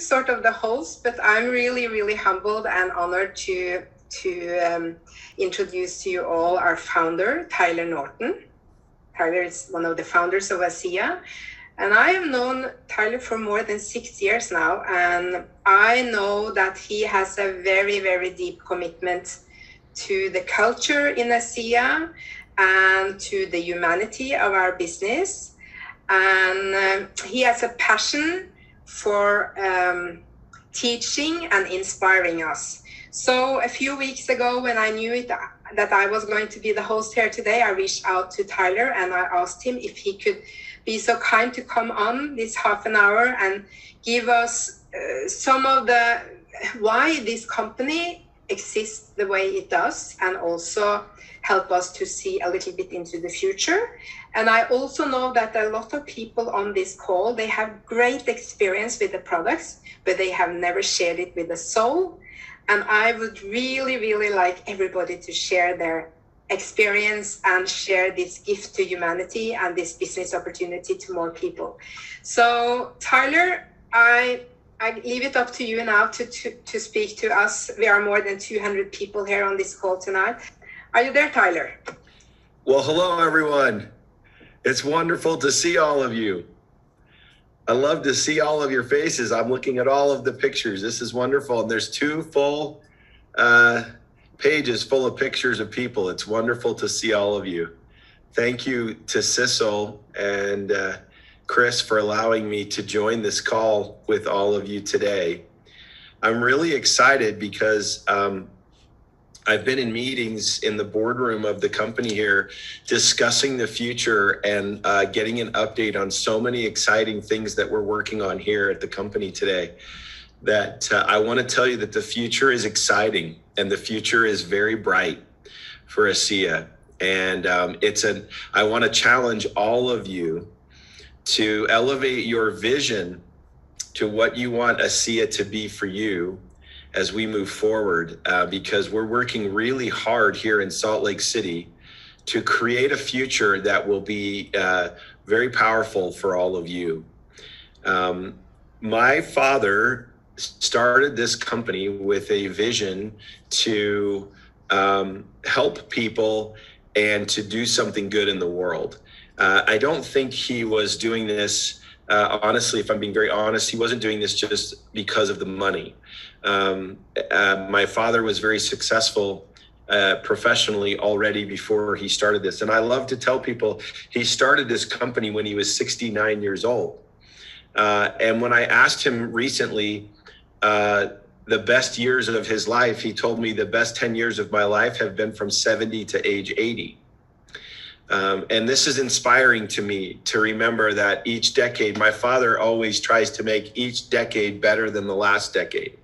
sort of the host, but I'm really, really humbled and honored to introduce to you all our founder, Tyler Norton. Tyler is one of the founders of ASEA. And I have known Tyler for more than 6 years now. And I know that he has a very, very deep commitment to the culture in ASEA and to the humanity of our business. And he has a passion for teaching and inspiring us. So a few weeks ago, when I knew that I was going to be the host here today, I reached out to Tyler and I asked him if he could be so kind to come on this half an hour and give us some of the why this company exists the way it does, and also help us to see a little bit into the future. And I also know that a lot of people on this call, they have great experience with the products, but they have never shared it with the soul. And I would really, really like everybody to share their experience and share this gift to humanity and this business opportunity to more people. So Tyler, I leave it up to you now to speak to us. We are more than 200 people here on this call tonight. Are you there, Tyler? Well, hello, everyone. It's wonderful to see all of you. I love to see all of your faces. I'm looking at all of the pictures. This is wonderful. And there's 2 full pages full of pictures of people. It's wonderful to see all of you. Thank you to Sissel and Chris for allowing me to join this call with all of you today. I'm really excited because I've been in meetings in the boardroom of the company here discussing the future and getting an update on so many exciting things that we're working on here at the company today, that I want to tell you that the future is exciting and the future is very bright for ASEA. And I want to challenge all of you to elevate your vision to what you want ASEA to be for you as we move forward, because we're working really hard here in Salt Lake City to create a future that will be very powerful for all of you. My father started this company with a vision to help people and to do something good in the world. I don't think he was doing this, honestly, if I'm being very honest, he wasn't doing this just because of the money. My father was very successful professionally already before he started this. And I love to tell people he started this company when he was 69 years old. And when I asked him recently, the best years of his life, he told me the best 10 years of my life have been from 70 to age 80. And this is inspiring to me to remember that each decade, my father always tries to make each decade better than the last decade.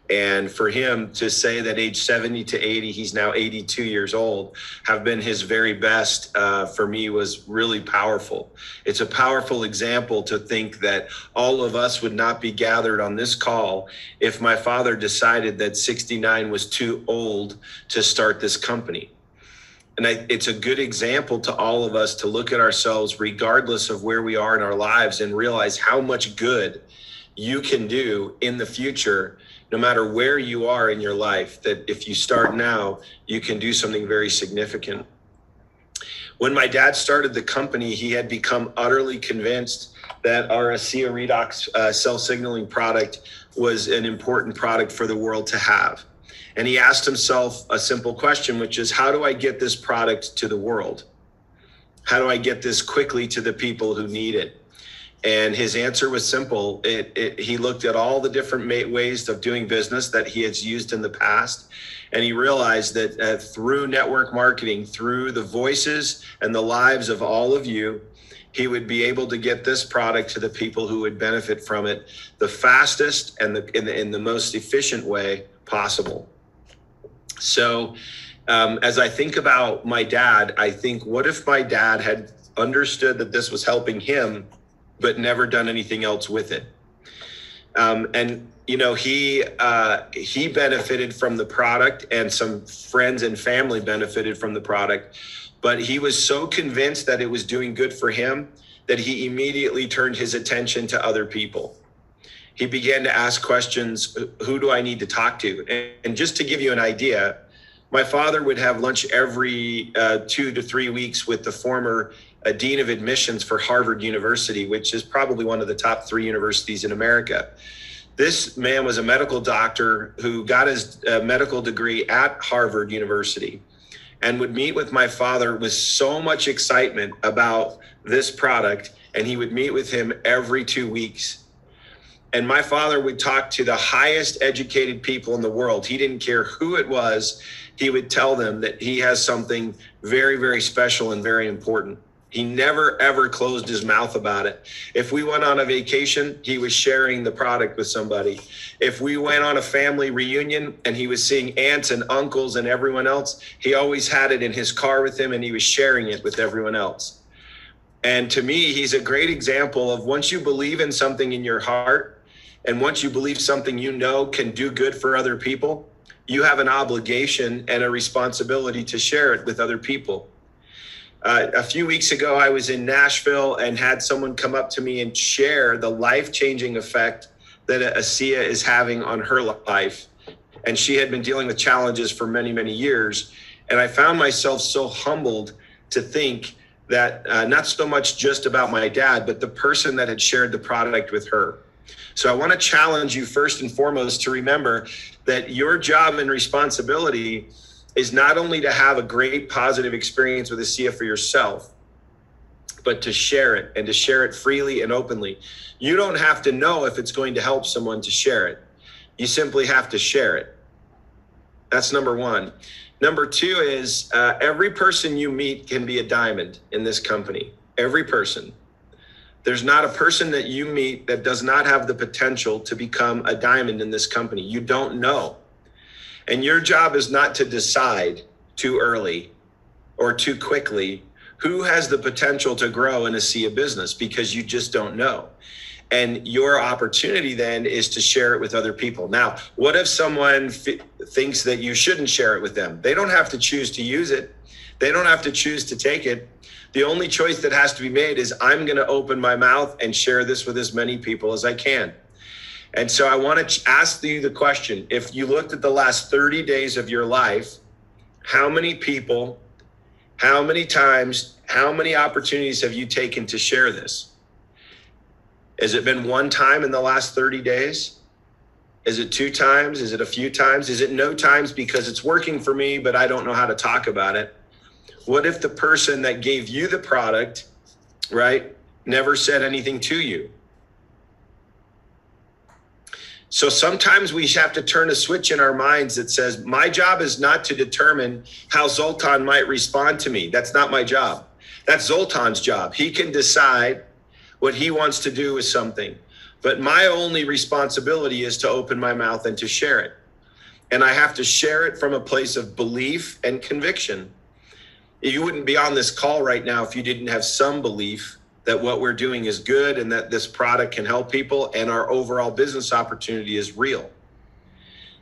And for him to say that age 70 to 80, he's now 82 years old, have been his very best, for me was really powerful. It's a powerful example to think that all of us would not be gathered on this call if my father decided that 69 was too old to start this company. And it's a good example to all of us to look at ourselves regardless of where we are in our lives and realize how much good you can do in the future, no matter where you are in your life, that if you start now, you can do something very significant. When my dad started the company, he had become utterly convinced that our ASEA redox cell signaling product was an important product for the world to have. And he asked himself a simple question, which is, how do I get this product to the world? How do I get this quickly to the people who need it? And his answer was simple. He looked at all the different ways of doing business that he has used in the past. And he realized that through network marketing, through the voices and the lives of all of you, he would be able to get this product to the people who would benefit from it the fastest and in the most efficient way possible. So as I think about my dad, I think, what if my dad had understood that this was helping him, but never done anything else with it? And you know, he benefited from the product, and some friends and family benefited from the product, but he was so convinced that it was doing good for him that he immediately turned his attention to other people. he began to ask questions, who do I need to talk to? And just to give you an idea, my father would have lunch every 2 to 3 weeks with the former dean of admissions for Harvard University, which is probably one of the top 3 universities in America. This man was a medical doctor who got his medical degree at Harvard University and would meet with my father with so much excitement about this product. And he would meet with him every 2 weeks. And my father would talk to the highest educated people in the world. He didn't care who it was. He would tell them that he has something very, very special and very important. He never, ever closed his mouth about it. If we went on a vacation, he was sharing the product with somebody. If we went on a family reunion and he was seeing aunts and uncles and everyone else, he always had it in his car with him and he was sharing it with everyone else. And to me, he's a great example of once you believe in something in your heart and once you believe something you know can do good for other people, you have an obligation and a responsibility to share it with other people. A few weeks ago, I was in Nashville and had someone come up to me and share the life-changing effect that ASEA is having on her life. And she had been dealing with challenges for many, many years. And I found myself so humbled to think that not so much just about my dad, but the person that had shared the product with her. So I want to challenge you first and foremost to remember that your job and responsibility is not only to have a great positive experience with ASEA for yourself, but to share it and to share it freely and openly. You don't have to know if it's going to help someone to share it. You simply have to share it. That's number one. Number two is every person you meet can be a diamond in this company. Every person. There's not a person that you meet that does not have the potential to become a diamond in this company. You don't know. And your job is not to decide too early or too quickly who has the potential to grow in a ASEA business, because you just don't know. And your opportunity then is to share it with other people. Now, what if someone thinks that you shouldn't share it with them? They don't have to choose to use it. They don't have to choose to take it. The only choice that has to be made is I'm going to open my mouth and share this with as many people as I can. And so I want to ask you the question, if you looked at the last 30 days of your life, how many people, how many times, how many opportunities have you taken to share this? Has it been one time in the last 30 days? Is it 2 times? Is it a few times? Is it no times because it's working for me, but I don't know how to talk about it? What if the person that gave you the product, right, never said anything to you? So sometimes we have to turn a switch in our minds that says, my job is not to determine how Zoltan might respond to me. That's not my job. That's Zoltan's job. He can decide what he wants to do with something. But my only responsibility is to open my mouth and to share it. And I have to share it from a place of belief and conviction. You wouldn't be on this call right now if you didn't have some belief that what we're doing is good and that this product can help people and our overall business opportunity is real.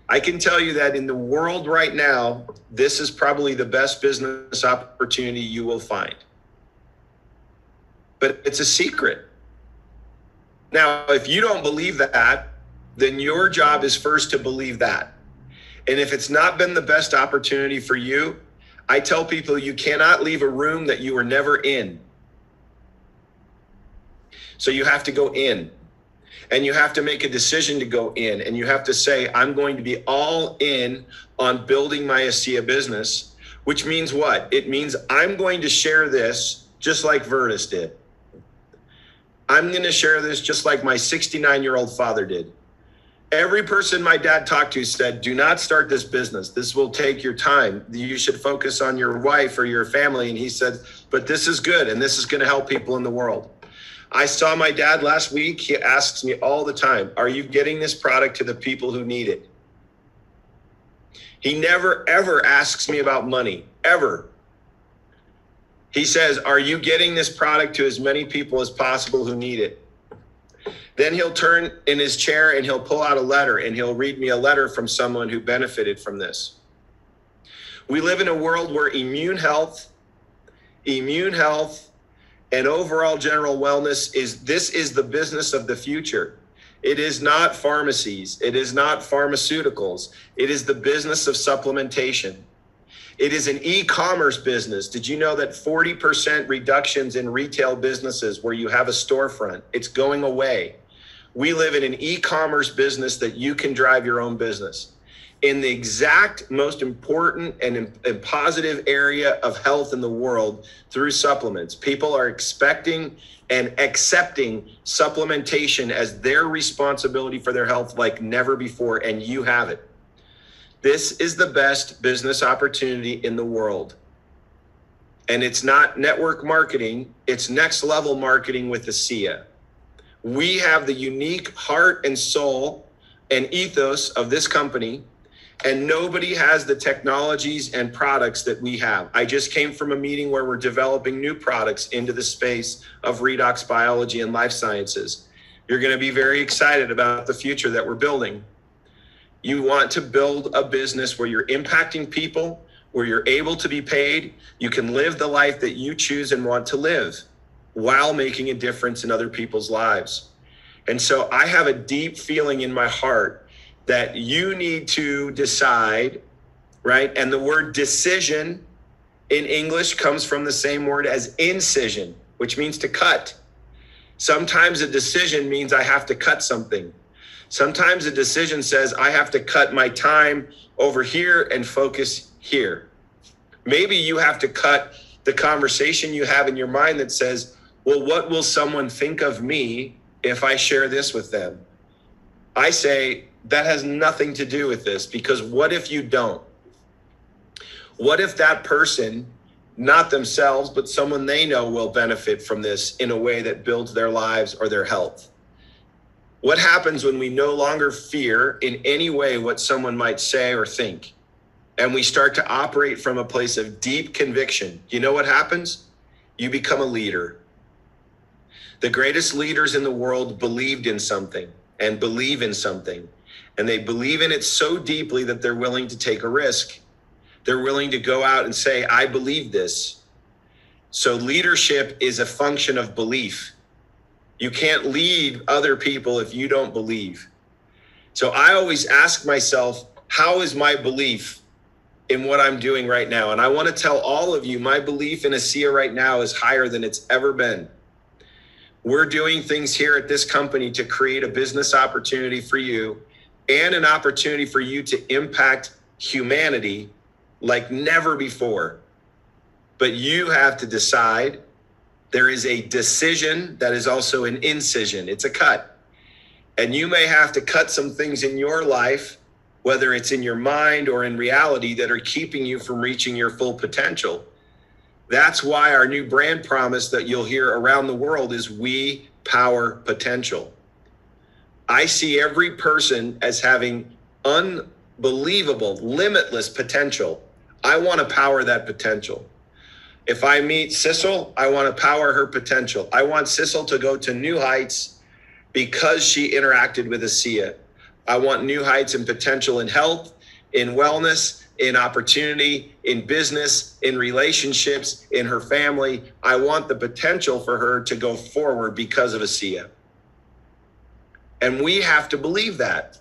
I can tell you that in the world right now, this is probably the best business opportunity you will find. But it's a secret. Now, if you don't believe that, then your job is first to believe that. And if it's not been the best opportunity for you, I tell people you cannot leave a room that you were never in. So you have to go in, and you have to make a decision to go in, and you have to say, I'm going to be all in on building my ASEA business, which means what? It means I'm going to share this just like Vertus did. I'm going to share this just like my 69-year-old father did. Every person my dad talked to said, do not start this business. This will take your time. You should focus on your wife or your family. And he said, but this is good, and this is going to help people in the world. I saw my dad last week. He asks me all the time, are you getting this product to the people who need it? He never, ever asks me about money, ever. He says, are you getting this product to as many people as possible who need it? Then he'll turn in his chair and he'll pull out a letter and he'll read me a letter from someone who benefited from this. We live in a world where immune health, and overall general wellness is the business of the future. It is not pharmacies. It is not pharmaceuticals. It is the business of supplementation. It is an e-commerce business. Did you know that 40% reductions in retail businesses where you have a storefront, it's going away. We live in an e-commerce business that you can drive your own business. In the exact most important and positive area of health in the world through supplements. People are expecting and accepting supplementation as their responsibility for their health like never before, and you have it. This is the best business opportunity in the world. And it's not network marketing, it's next level marketing with ASEA. We have the unique heart and soul and ethos of this company, and nobody has the technologies and products that we have. I just came from a meeting where we're developing new products into the space of redox biology and life sciences. You're going to be very excited about the future that we're building. You want to build a business where you're impacting people, where you're able to be paid. You can live the life that you choose and want to live while making a difference in other people's lives. And so I have a deep feeling in my heart that you need to decide, right? And the word decision in English comes from the same word as incision, which means to cut. Sometimes a decision means I have to cut something. Sometimes a decision says I have to cut my time over here and focus here. Maybe you have to cut the conversation you have in your mind that says, well, what will someone think of me if I share this with them? I say, that has nothing to do with this, because what if you don't? What if that person, not themselves, but someone they know will benefit from this in a way that builds their lives or their health? What happens when we no longer fear in any way what someone might say or think, and we start to operate from a place of deep conviction? You know what happens? You become a leader. The greatest leaders in the world believed in something and believe in something. And they believe in it so deeply that they're willing to take a risk. They're willing to go out and say, I believe this. So leadership is a function of belief. You can't lead other people if you don't believe. So I always ask myself, how is my belief in what I'm doing right now? And I want to tell all of you, my belief in ASEA right now is higher than it's ever been. We're doing things here at this company to create a business opportunity for you and an opportunity for you to impact humanity like never before. But you have to decide. There is a decision that is also an incision. It's a cut. And you may have to cut some things in your life, whether it's in your mind or in reality, that are keeping you from reaching your full potential. That's why our new brand promise that you'll hear around the world is we power potential. I see every person as having unbelievable, limitless potential. I want to power that potential. If I meet Sissel, I want to power her potential. I want Sissel to go to new heights because she interacted with ASEA. I want new heights in potential in health, in wellness, in opportunity, in business, in relationships, in her family. I want the potential for her to go forward because of ASEA. And we have to believe that.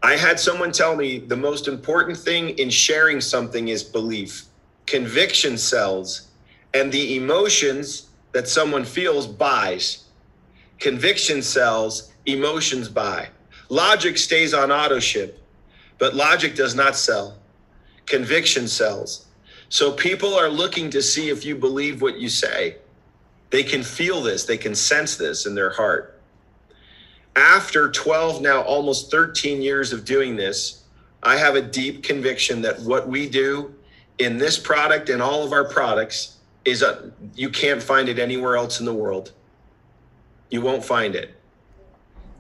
I had someone tell me the most important thing in sharing something is belief. Conviction sells, and the emotions that someone feels buys. Conviction sells, emotions buy. Logic stays on auto ship, but logic does not sell. Conviction sells. So people are looking to see if you believe what you say. They can feel this, they can sense this in their heart. After 12, now almost 13 years of doing this, I have a deep conviction that what we do in this product and all of our products is you can't find it anywhere else in the world. You won't find it.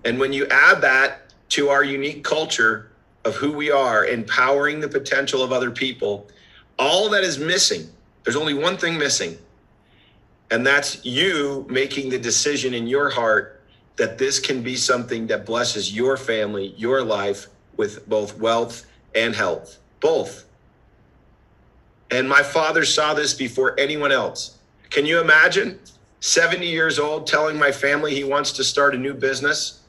And when you add that to our unique culture of who we are, empowering the potential of other people, all that is missing. There's only one thing missing, and that's you making the decision in your heart that this can be something that blesses your family, your life with both wealth and health, both. And my father saw this before anyone else. Can you imagine 70 years old, telling my family he wants to start a new business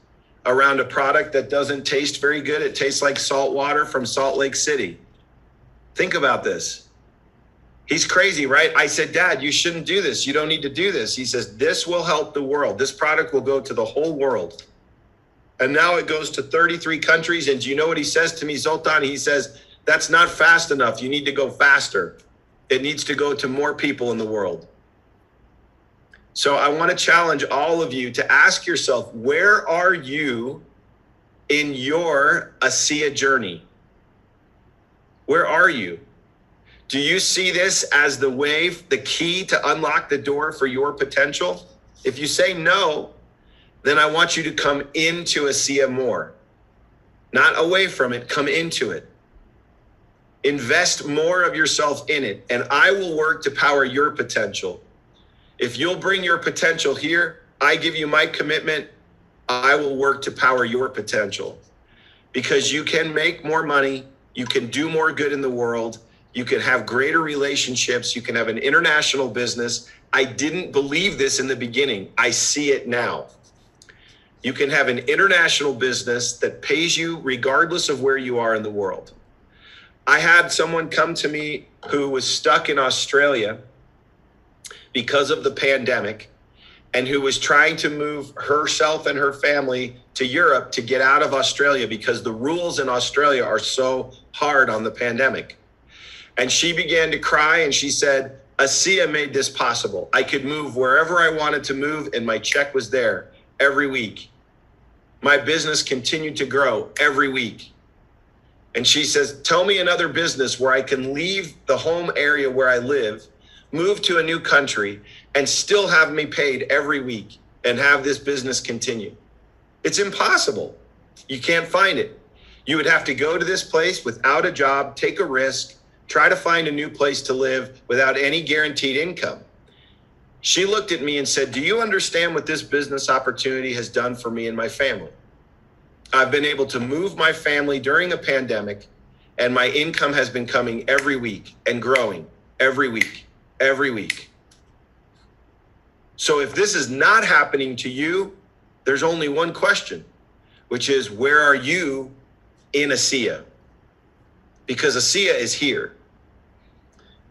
around a product that doesn't taste very good. It tastes like salt water from Salt Lake City. Think about this. He's crazy, right? I said, Dad, you shouldn't do this. You don't need to do this. He says, this will help the world. This product will go to the whole world. And now it goes to 33 countries. And do you know what he says to me, Zoltan? He says, that's not fast enough. You need to go faster. It needs to go to more people in the world. So I want to challenge all of you to ask yourself, where are you in your ASEA journey? Where are you? Do you see this as the way, the key to unlock the door for your potential? If you say no, then I want you to come into ASEA more. Not away from it, come into it. Invest more of yourself in it, and I will work to power your potential. If you'll bring your potential here, I give you my commitment, I will work to power your potential. Because you can make more money, you can do more good in the world, you can have greater relationships, you can have an international business. I didn't believe this in the beginning. I see it now. You can have an international business that pays you regardless of where you are in the world. I had someone come to me who was stuck in Australia because of the pandemic and who was trying to move herself and her family to Europe to get out of Australia because the rules in Australia are so hard on the pandemic. And she began to cry and she said, ASEA made this possible. I could move wherever I wanted to move and my check was there every week. My business continued to grow every week. And she says, tell me another business where I can leave the home area where I live, move to a new country, and still have me paid every week and have this business continue. It's impossible. You can't find it. You would have to go to this place without a job, take a risk, try to find a new place to live without any guaranteed income. She looked at me and said, do you understand what this business opportunity has done for me and my family? I've been able to move my family during a pandemic, and my income has been coming every week and growing every week, every week. So if this is not happening to you, there's only one question, which is, where are you in ASEA? Because ASEA is here.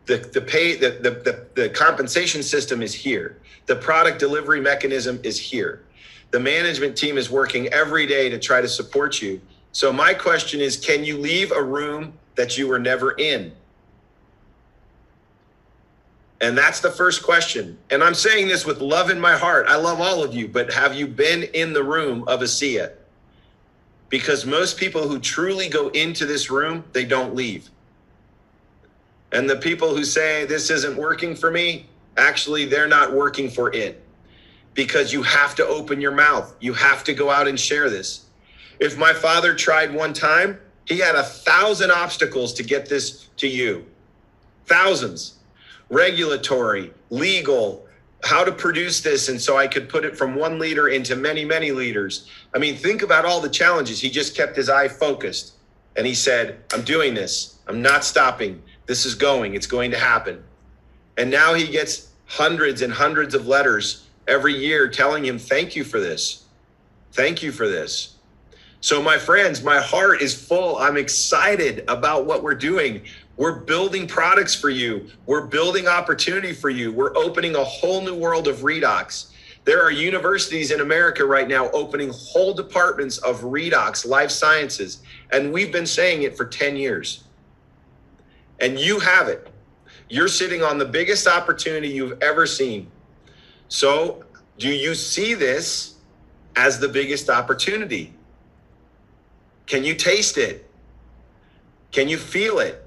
The compensation system is here. The product delivery mechanism is here. The management team is working every day to try to support you. So my question is, can you leave a room that you were never in? And that's the first question. And I'm saying this with love in my heart. I love all of you, but have you been in the room of ASEA? Because most people who truly go into this room, they don't leave. And the people who say this isn't working for me, actually, they're not working for it. Because you have to open your mouth. You have to go out and share this. If my father tried one time, he had 1,000 obstacles to get this to you. Thousands. Regulatory, legal, how to produce this, and so I could put it from one leader into many, many leaders. I mean, think about all the challenges. He just kept his eye focused. And he said, I'm doing this. I'm not stopping. This is going. It's going to happen. And now he gets hundreds and hundreds of letters every year telling him, thank you for this. Thank you for this. So my friends, my heart is full. I'm excited about what we're doing. We're building products for you. We're building opportunity for you. We're opening a whole new world of redox. There are universities in America right now opening whole departments of redox, life sciences. And we've been saying it for 10 years. And you have it. You're sitting on the biggest opportunity you've ever seen. So do you see this as the biggest opportunity? Can you taste it? Can you feel it?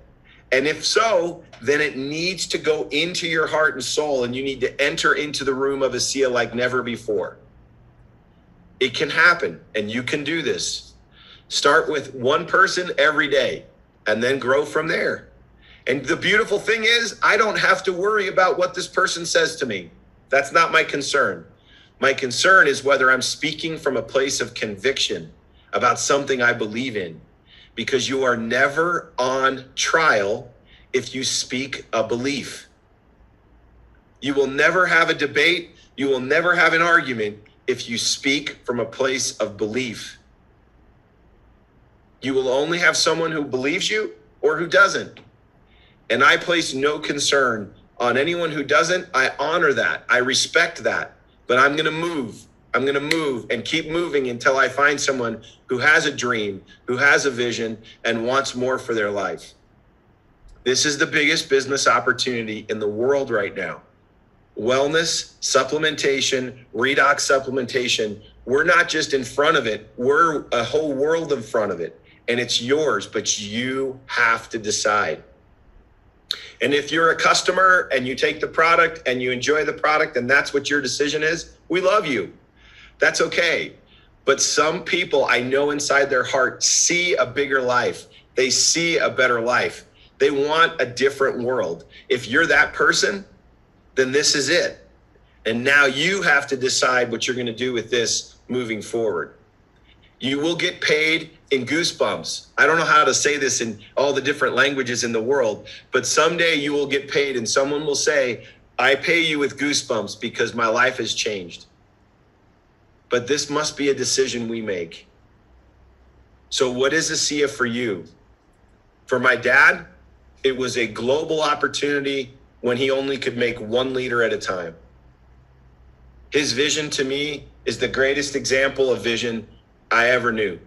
And if so, then it needs to go into your heart and soul, and you need to enter into the room of ASEA like never before. It can happen, and you can do this. Start with one person every day, and then grow from there. And the beautiful thing is, I don't have to worry about what this person says to me. That's not my concern. My concern is whether I'm speaking from a place of conviction about something I believe in. Because you are never on trial if you speak a belief. You will never have a debate You will never have an argument if you speak from a place of belief. You will only have someone who believes you or who doesn't. And I place no concern on anyone who doesn't. I honor that. I respect that. But I'm going to move. I'm going to move and keep moving until I find someone who has a dream, who has a vision, and wants more for their life. This is the biggest business opportunity in the world right now. Wellness, supplementation, redox supplementation. We're not just in front of it. We're a whole world in front of it. And it's yours, but you have to decide. And if you're a customer and you take the product and you enjoy the product and that's what your decision is, we love you. That's okay. But some people I know inside their heart see a bigger life. They see a better life. They want a different world. If you're that person, then this is it. And now you have to decide what you're going to do with this moving forward. You will get paid in goosebumps. I don't know how to say this in all the different languages in the world, but someday you will get paid and someone will say, I pay you with goosebumps because my life has changed. But this must be a decision we make. So what is ASEA for you? For my dad, it was a global opportunity when he only could make 1 liter at a time. His vision to me is the greatest example of vision I ever knew.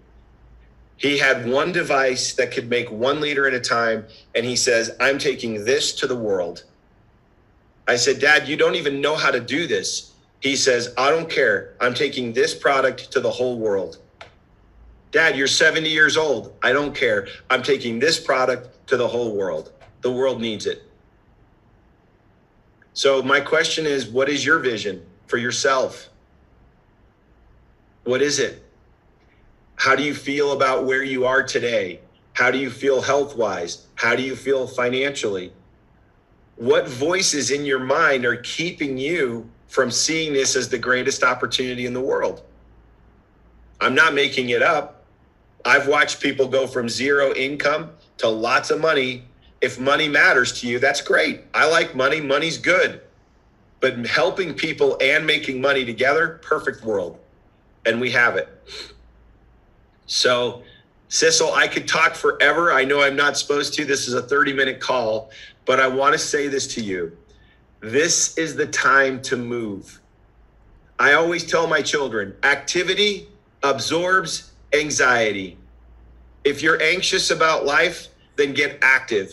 He had one device that could make 1 liter at a time, and he says, I'm taking this to the world. I said, Dad, you don't even know how to do this. He says, I don't care. I'm taking this product to the whole world. Dad, you're 70 years old. I don't care. I'm taking this product to the whole world. The world needs it. So my question is, what is your vision for yourself? What is it? How do you feel about where you are today? How do you feel health-wise? How do you feel financially? What voices in your mind are keeping you from seeing this as the greatest opportunity in the world? I'm not making it up. I've watched people go from 0 income to lots of money. If money matters to you, that's great. I like money. Money's good. But helping people and making money together, perfect world. And we have it. So, Sissel, I could talk forever. I know I'm not supposed to. This is a 30-minute call, but I want to say this to you. This is the time to move. I always tell my children, activity absorbs anxiety. If you're anxious about life, then get active.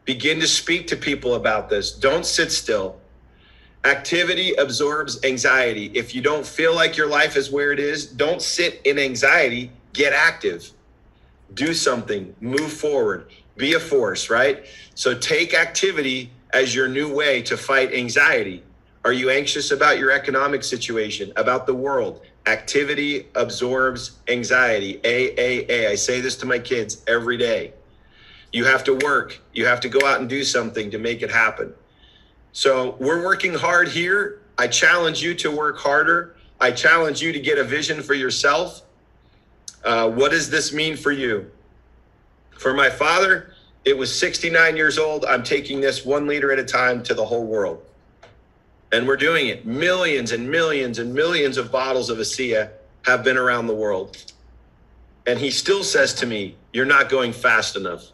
Begin to speak to people about this. Don't sit still. Activity absorbs anxiety. If you don't feel like your life is where it is, don't sit in anxiety. Get active. Do something. Move forward. Be a force, right? So take activity as your new way to fight anxiety. Are you anxious about your economic situation, about the world? Activity absorbs anxiety. AAA. I say this to my kids every day. You have to work. You have to go out and do something to make it happen. So we're working hard here. I challenge you to work harder. I challenge you to get a vision for yourself. What does this mean for you? For my father, it was 69 years old. I'm taking this 1 liter at a time to the whole world. And we're doing it. Millions and millions and millions of bottles of ASEA have been around the world. And he still says to me, you're not going fast enough.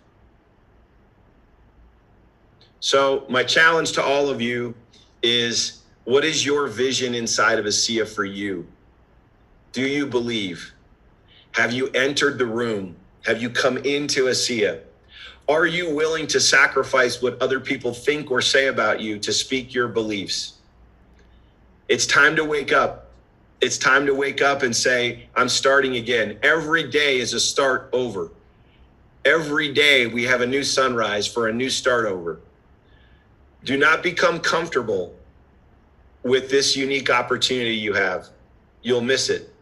So my challenge to all of you is, what is your vision inside of ASEA for you? Do you believe? Have you entered the room? Have you come into ASEA? Are you willing to sacrifice what other people think or say about you to speak your beliefs? It's time to wake up. It's time to wake up and say, I'm starting again. Every day is a start over. Every day we have a new sunrise for a new start over. Do not become comfortable with this unique opportunity you have. You'll miss it.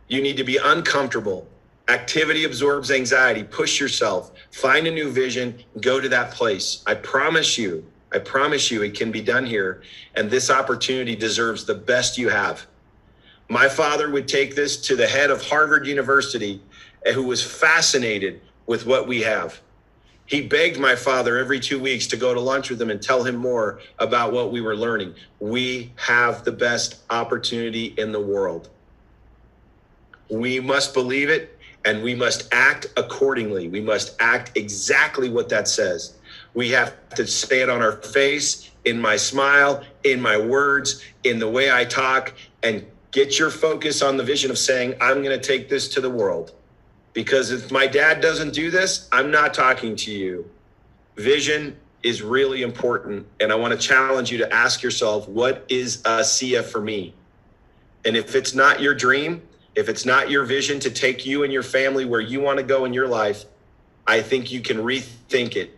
You need to be uncomfortable. Activity absorbs anxiety. Push yourself. Find a new vision. Go to that place. I promise you it can be done here. And this opportunity deserves the best you have. My father would take this to the head of Harvard University, who was fascinated with what we have. He begged my father every 2 weeks to go to lunch with him and tell him more about what we were learning. We have the best opportunity in the world. We must believe it, and we must act accordingly. We must act exactly what that says. We have to say it on our face, in my smile, in my words, in the way I talk, and get your focus on the vision of saying, I'm going to take this to the world. Because if my dad doesn't do this, I'm not talking to you. Vision is really important. And I want to challenge you to ask yourself, what is ASEA for me? And if it's not your dream, if it's not your vision to take you and your family where you want to go in your life, I think you can rethink it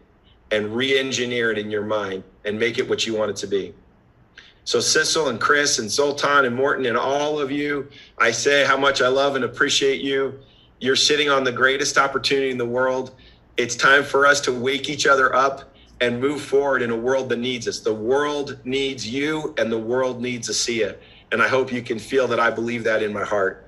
and re-engineer it in your mind and make it what you want it to be. So Sissel and Chris and Zoltan and Morton and all of you, I say how much I love and appreciate you. You're sitting on the greatest opportunity in the world. It's time for us to wake each other up and move forward in a world that needs us. The world needs you, and the world needs ASEA. And I hope you can feel that I believe that in my heart.